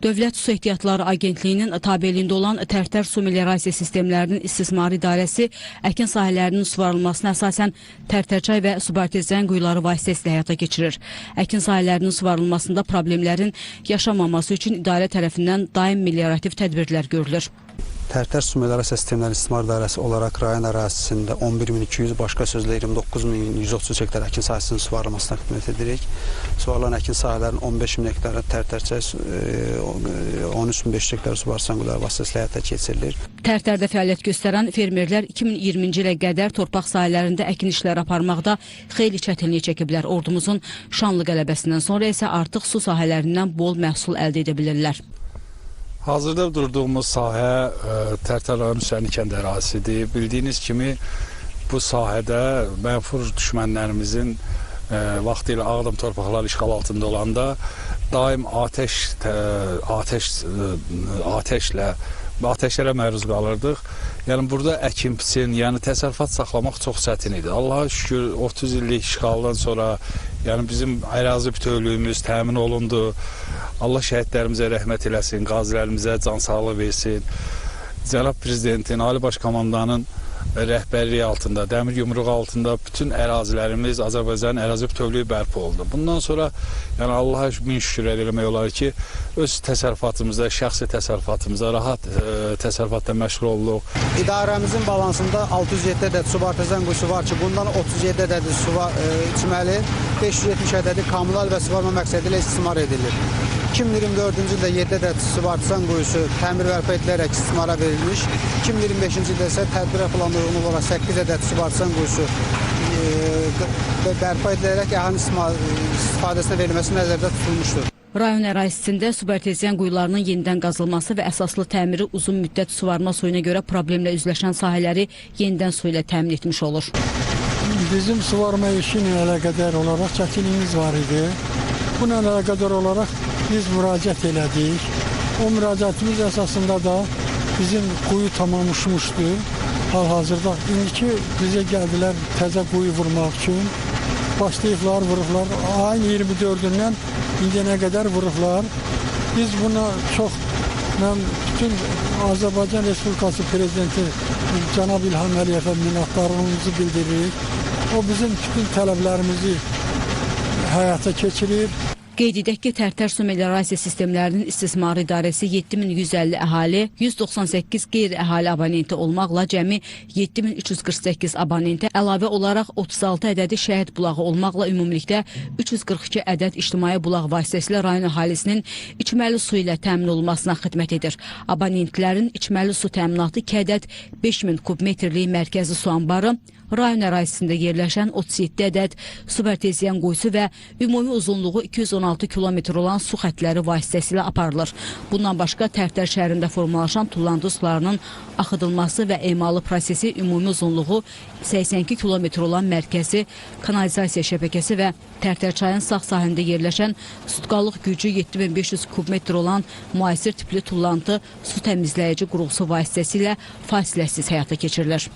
Dövlət Su Ehtiyatları Agentliyinin tabeliyində olan Tərtər Su Meliorasiya Sistemlərinin İstismar İdarəsi əkin sahələrinin suvarılmasına əsasən Tərtərçay və Subartezian quyuları vasitəsilə həyata keçirir. Əkin sahələrinin suvarılmasında problemlərin yaşanmaması üçün idarə tərəfindən daim meliorativ tədbirlər görülür. Tərtər Su Meliorasiya Sistemləri İstismar İdarəsi olaraq rayon ərazisində 11.200, başqa sözlə 29.133 hektar əkin sahəsinin suvarılmasına xidmət edirik. Suvarılan əkin sahələrinin 15.000 hektarı Tərtərçay, 13.500 hektar Subartezian quyuları vasitəsilə həyata keçirilir. Tərtərdə fəaliyyət göstərən fermerlər 2020-ci ilə qədər torpaq sahələrində əkin işləri aparmaqda xeyli çətinlik çəkiblər. Ordumuzun şanlı qələbəsindən sonra isə artıq su sahələrindən bol məhsul əldə edə bilirlər. Hazırda durduğumuz sahə Tərtər rayon Hüseyni kənd ərazisidir. Bildiyiniz kimi bu sahədə mənfur düşmənlərimizin vaxtilə Ağdam torpaqları işğal altında olanda daim ateşlərə məruz qalırdıq. Yəni burada əkin biçin, yəni təsərrüfat saxlamaq çox çətin idi. Allah'a şükür 30 illik işğaldan sonra yəni bizim ərazi bütövlüyümüz təmin olundu. Allah şəhidlərimizə rəhmət eləsin, qazilərimizə can sağlığı versin. Cənab Prezidentin, Ali Baş Komandanın rəhbərliyi altında, dəmir yumruğu altında bütün ərazilərimiz Azərbaycanın ərazi bütövlüyü bərpa oldu. Bundan sonra yəni Allah'a min şükür eləmək olar ki, öz təsərrüfatımızda, şəxsi təsərrüfatımızda rahat təsərrüfatla məşğul olduq. İdarəmizin balansında 607 ədəd Subartezian quyusu var ki, bundan 37 ədədi içməli, 570 ədədi kommunal və suvarma məqsədi ilə istismar edilir. 2024-cü ildə 7 ədəd Subartezian quyusu təmir bərpa edilərək istismara verilmiş. 2025-ci ildə isə tədbirə planı uyğun olaraq 8 ədəd Subartezian quyusu bərpa edilərək əhalinin istifadəsinə verilməsi nəzərdə tutulmuşdur. Rayon ərazisində Subartezian quyularının yenidən qazılması və əsaslı təmiri uzun müddət suvarma suyuna görə problemlə üzləşən sahələri yenidən su ilə təmin etmiş olur. Bizim suvarma işi ilə əlaqədar olaraq çətinliyimiz var idi. Buna əlaqədar olaraq biz müraciət elədik. O müraciətimiz əsasında da bizim quyu tamam uçmuşdur. Hal-hazırda indiki bizə gəldilər təzə quyu vurmaq üçün. Başlayıblar, vurublar. Ayın 24-dən indiyənə qədər vurublar. Biz buna çox, bütün Azərbaycan Respublikası Prezidenti Cənab İlham Əliyevə minnətdarlığımızı bildiririk. O bizim bütün tələblərimizi həyata keçirir. Qeyd edək ki, Tərtər Su Meliorasiya Sistemlərinin İstismar İdarəsi 7150 əhali, 198 qeyri-əhali abonenti olmaqla cəmi 7348 abonenti, əlavə olaraq 36 ədədi şəhid bulağı olmaqla ümumilikdə 342 ədəd ictimai bulaq vasitəsilə rayon əhalisinin içməli su ilə təmin olunmasına xidmət edir. Abonentlərin içməli su təminatı 2 ədəd 5000 kubmetrlik mərkəzi su anbarı, rayon ərazisində yerləşən 37 ədəd Subartezian quyusu və ümumi uzunluğu 216 kilometr olan su xətləri vasitəsilə aparılır. Bundan başqa Tərtər şəhərində formalaşan tullantı sularının axıdılması və emalı prosesi ümumi uzunluğu 82 kilometr olan mərkəzi kanalizasiya şəbəkəsi və Tərtər çayın sağ sahilində yerləşən sutqalıq gücü 7500 kubmetr olan müasir tipli tullantı su təmizləyici qurğusu vasitəsilə fasiləsiz həyata keçirilir.